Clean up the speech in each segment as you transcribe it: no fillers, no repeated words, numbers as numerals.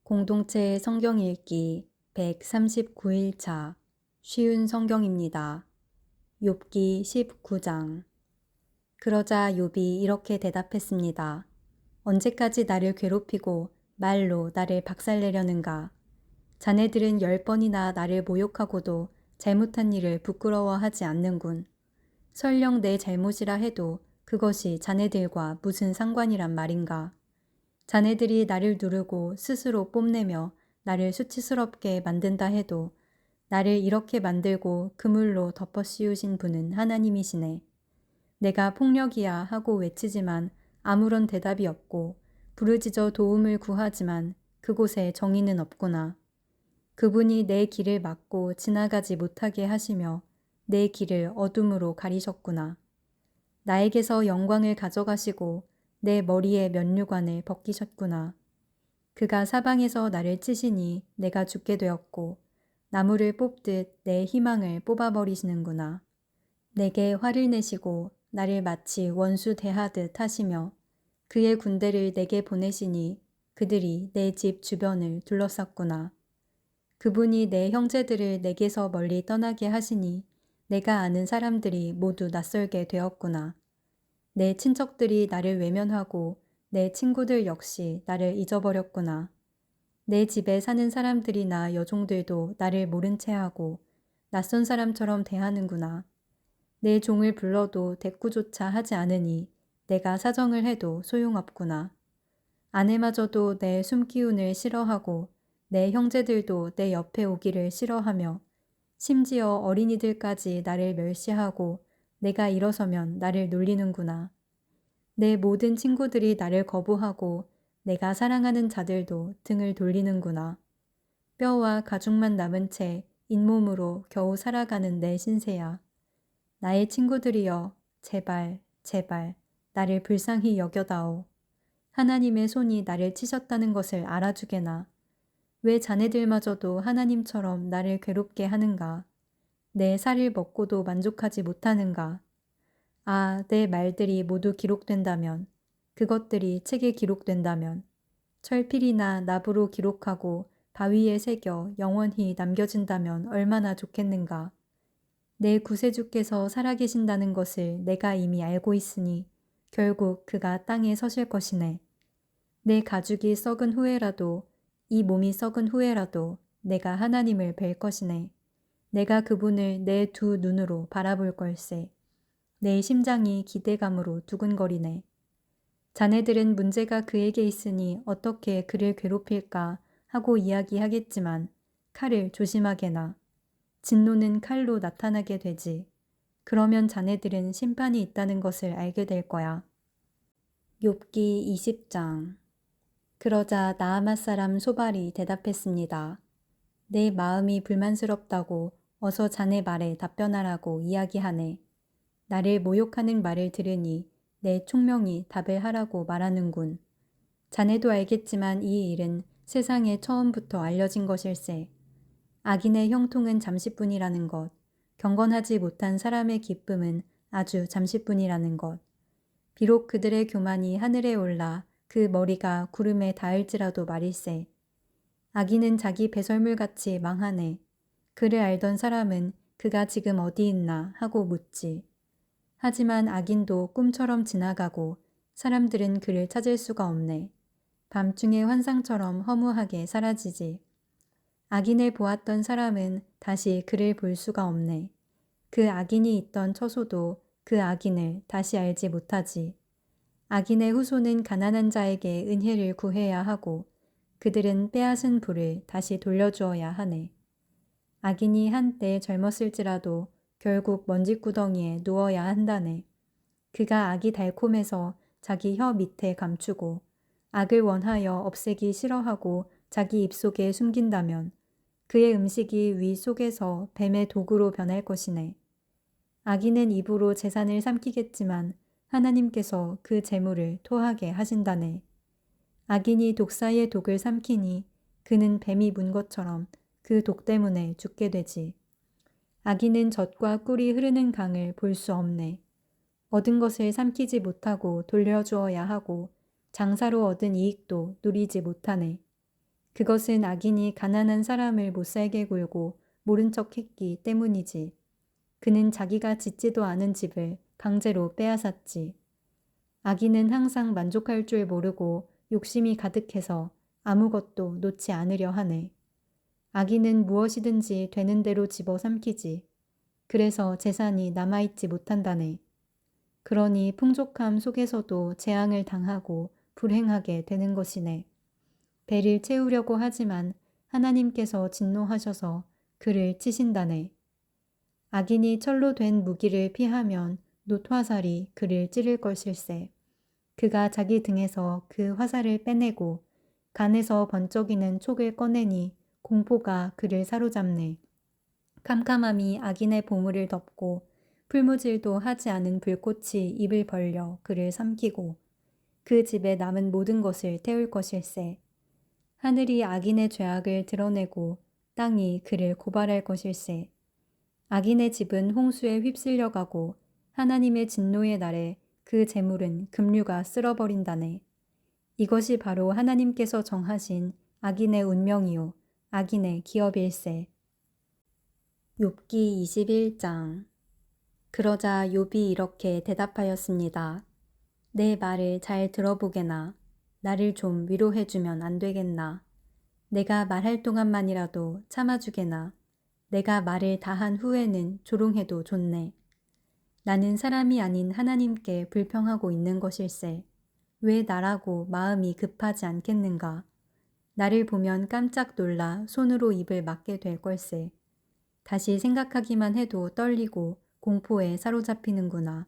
공동체 성경 읽기 139일차 쉬운 성경입니다. 욥기 19장. 그러자 욥이 이렇게 대답했습니다. 언제까지 나를 괴롭히고 말로 나를 박살내려는가? 자네들은 10번이나 나를 모욕하고도 잘못한 일을 부끄러워하지 않는군. 설령 내 잘못이라 해도 그것이 자네들과 무슨 상관이란 말인가? 자네들이 나를 누르고 스스로 뽐내며 나를 수치스럽게 만든다 해도 나를 이렇게 만들고 그물로 덮어 씌우신 분은 하나님이시네. 내가 폭력이야 하고 외치지만 아무런 대답이 없고 부르짖어 도움을 구하지만 그곳에 정의는 없구나. 그분이 내 길을 막고 지나가지 못하게 하시며 내 길을 어둠으로 가리셨구나. 나에게서 영광을 가져가시고 내 머리에 면류관을 벗기셨구나. 그가 사방에서 나를 치시니 내가 죽게 되었고 나무를 뽑듯 내 희망을 뽑아버리시는구나. 내게 화를 내시고 나를 마치 원수 대하듯 하시며 그의 군대를 내게 보내시니 그들이 내 집 주변을 둘러쌌구나. 그분이 내 형제들을 내게서 멀리 떠나게 하시니 내가 아는 사람들이 모두 낯설게 되었구나. 내 친척들이 나를 외면하고 내 친구들 역시 나를 잊어버렸구나. 내 집에 사는 사람들이나 여종들도 나를 모른 채 하고 낯선 사람처럼 대하는구나. 내 종을 불러도 대꾸조차 하지 않으니 내가 사정을 해도 소용없구나. 아내마저도 내 숨기운을 싫어하고 내 형제들도 내 옆에 오기를 싫어하며 심지어 어린이들까지 나를 멸시하고 내가 일어서면 나를 놀리는구나. 내 모든 친구들이 나를 거부하고 내가 사랑하는 자들도 등을 돌리는구나. 뼈와 가죽만 남은 채 잇몸으로 겨우 살아가는 내 신세야. 나의 친구들이여, 제발, 제발 나를 불쌍히 여겨다오. 하나님의 손이 나를 치셨다는 것을 알아주게나. 왜 자네들마저도 하나님처럼 나를 괴롭게 하는가? 내 살을 먹고도 만족하지 못하는가? 아, 내 말들이 모두 기록된다면, 그것들이 책에 기록된다면, 철필이나 납으로 기록하고 바위에 새겨 영원히 남겨진다면 얼마나 좋겠는가? 내 구세주께서 살아계신다는 것을 내가 이미 알고 있으니 결국 그가 땅에 서실 것이네. 내 가죽이 썩은 후에라도 이 몸이 썩은 후에라도 내가 하나님을 뵐 것이네. 내가 그분을 내 두 눈으로 바라볼 걸세. 내 심장이 기대감으로 두근거리네. 자네들은 문제가 그에게 있으니 어떻게 그를 괴롭힐까 하고 이야기하겠지만 칼을 조심하게나. 진노는 칼로 나타나게 되지. 그러면 자네들은 심판이 있다는 것을 알게 될 거야. 욥기 20장. 그러자 나아맛 사람 소발이 대답했습니다. 내 마음이 불만스럽다고 어서 자네 말에 답변하라고 이야기하네. 나를 모욕하는 말을 들으니 내 총명이 답을 하라고 말하는군. 자네도 알겠지만 이 일은 세상에 처음부터 알려진 것일세. 악인의 형통은 잠시뿐이라는 것, 경건하지 못한 사람의 기쁨은 아주 잠시뿐이라는 것. 비록 그들의 교만이 하늘에 올라 그 머리가 구름에 닿을지라도 말일세. 악인은 자기 배설물같이 망하네. 그를 알던 사람은 그가 지금 어디 있나 하고 묻지. 하지만 악인도 꿈처럼 지나가고 사람들은 그를 찾을 수가 없네. 밤중의 환상처럼 허무하게 사라지지. 악인을 보았던 사람은 다시 그를 볼 수가 없네. 그 악인이 있던 처소도 그 악인을 다시 알지 못하지. 악인의 후손은 가난한 자에게 은혜를 구해야 하고 그들은 빼앗은 부를 다시 돌려주어야 하네. 악인이 한때 젊었을지라도 결국 먼지구덩이에 누워야 한다네. 그가 악이 달콤해서 자기 혀 밑에 감추고 악을 원하여 없애기 싫어하고 자기 입속에 숨긴다면 그의 음식이 위 속에서 뱀의 도구로 변할 것이네. 악인은 입으로 재산을 삼키겠지만 하나님께서 그 재물을 토하게 하신다네. 악인이 독사의 독을 삼키니 그는 뱀이 문 것처럼 그 독 때문에 죽게 되지. 악인은 젖과 꿀이 흐르는 강을 볼 수 없네. 얻은 것을 삼키지 못하고 돌려주어야 하고 장사로 얻은 이익도 누리지 못하네. 그것은 악인이 가난한 사람을 못살게 굴고 모른 척했기 때문이지. 그는 자기가 짓지도 않은 집을 강제로 빼앗았지. 악인은 항상 만족할 줄 모르고 욕심이 가득해서 아무것도 놓지 않으려 하네. 악인은 무엇이든지 되는 대로 집어삼키지. 그래서 재산이 남아있지 못한다네. 그러니 풍족함 속에서도 재앙을 당하고 불행하게 되는 것이네. 배를 채우려고 하지만 하나님께서 진노하셔서 그를 치신다네. 악인이 철로 된 무기를 피하면 놋화살이 그를 찌를 것일세. 그가 자기 등에서 그 화살을 빼내고 간에서 번쩍이는 촉을 꺼내니 공포가 그를 사로잡네. 캄캄함이 악인의 보물을 덮고 풀무질도 하지 않은 불꽃이 입을 벌려 그를 삼키고 그 집에 남은 모든 것을 태울 것일세. 하늘이 악인의 죄악을 드러내고 땅이 그를 고발할 것일세. 악인의 집은 홍수에 휩쓸려가고 하나님의 진노의 날에 그 재물은 급류가 쓸어버린다네. 이것이 바로 하나님께서 정하신 악인의 운명이요 악인의 기업일세. 욥기 21장. 그러자 욥이 이렇게 대답하였습니다. 내 말을 잘 들어보게나. 나를 좀 위로해주면 안 되겠나. 내가 말할 동안만이라도 참아주게나. 내가 말을 다 한 후에는 조롱해도 좋네. 나는 사람이 아닌 하나님께 불평하고 있는 것일세. 왜 나라고 마음이 급하지 않겠는가. 나를 보면 깜짝 놀라 손으로 입을 막게 될 걸세. 다시 생각하기만 해도 떨리고 공포에 사로잡히는구나.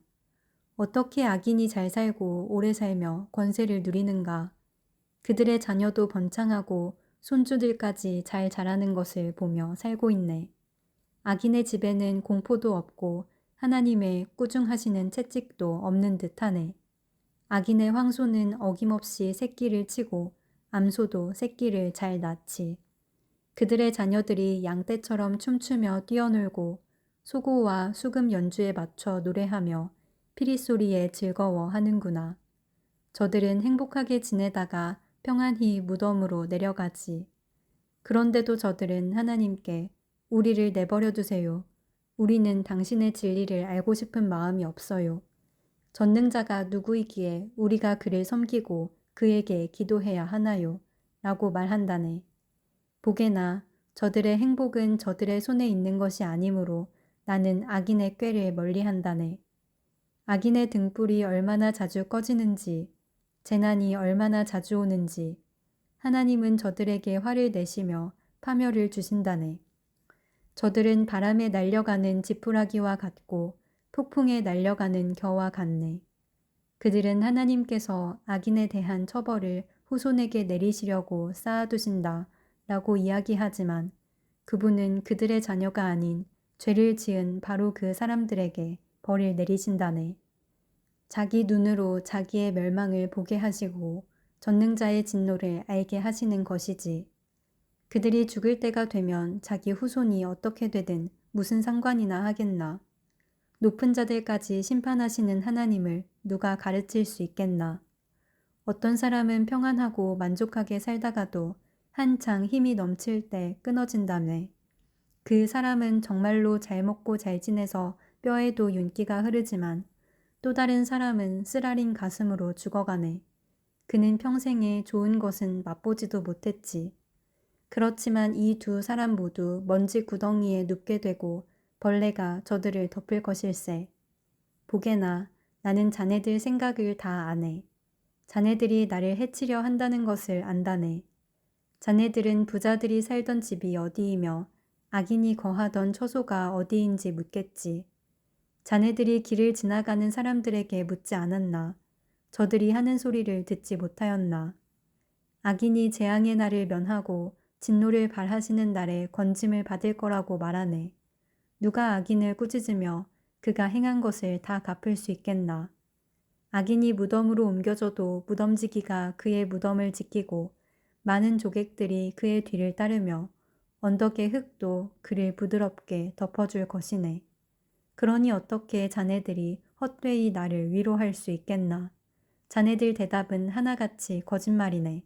어떻게 악인이 잘 살고 오래 살며 권세를 누리는가. 그들의 자녀도 번창하고 손주들까지 잘 자라는 것을 보며 살고 있네. 악인의 집에는 공포도 없고 하나님의 꾸중하시는 채찍도 없는 듯하네. 악인의 황소는 어김없이 새끼를 치고 암소도 새끼를 잘 낳지. 그들의 자녀들이 양떼처럼 춤추며 뛰어놀고 소고와 수금 연주에 맞춰 노래하며 피리소리에 즐거워하는구나. 저들은 행복하게 지내다가 평안히 무덤으로 내려가지. 그런데도 저들은 하나님께 우리를 내버려 두세요. 우리는 당신의 진리를 알고 싶은 마음이 없어요. 전능자가 누구이기에 우리가 그를 섬기고 그에게 기도해야 하나요? 라고 말한다네. 보게나 저들의 행복은 저들의 손에 있는 것이 아니므로 나는 악인의 꾀를 멀리한다네. 악인의 등불이 얼마나 자주 꺼지는지, 재난이 얼마나 자주 오는지, 하나님은 저들에게 화를 내시며 파멸을 주신다네. 저들은 바람에 날려가는 지푸라기와 같고 폭풍에 날려가는 겨와 같네. 그들은 하나님께서 악인에 대한 처벌을 후손에게 내리시려고 쌓아두신다 라고 이야기하지만 그분은 그들의 자녀가 아닌 죄를 지은 바로 그 사람들에게 벌을 내리신다네. 자기 눈으로 자기의 멸망을 보게 하시고 전능자의 진노를 알게 하시는 것이지. 그들이 죽을 때가 되면 자기 후손이 어떻게 되든 무슨 상관이나 하겠나. 높은 자들까지 심판하시는 하나님을 누가 가르칠 수 있겠나. 어떤 사람은 평안하고 만족하게 살다가도 한창 힘이 넘칠 때 끊어진다며. 그 사람은 정말로 잘 먹고 잘 지내서 뼈에도 윤기가 흐르지만 또 다른 사람은 쓰라린 가슴으로 죽어가네. 그는 평생에 좋은 것은 맛보지도 못했지. 그렇지만 이 두 사람 모두 먼지 구덩이에 눕게 되고 벌레가 저들을 덮을 것일세. 보게나 나는 자네들 생각을 다 아네. 자네들이 나를 해치려 한다는 것을 안다네. 자네들은 부자들이 살던 집이 어디이며 악인이 거하던 처소가 어디인지 묻겠지. 자네들이 길을 지나가는 사람들에게 묻지 않았나. 저들이 하는 소리를 듣지 못하였나. 악인이 재앙의 날을 면하고 진노를 발하시는 날에 건짐을 받을 거라고 말하네. 누가 악인을 꾸짖으며 그가 행한 것을 다 갚을 수 있겠나. 악인이 무덤으로 옮겨져도 무덤지기가 그의 무덤을 지키고 많은 조객들이 그의 뒤를 따르며 언덕의 흙도 그를 부드럽게 덮어줄 것이네. 그러니 어떻게 자네들이 헛되이 나를 위로할 수 있겠나. 자네들 대답은 하나같이 거짓말이네.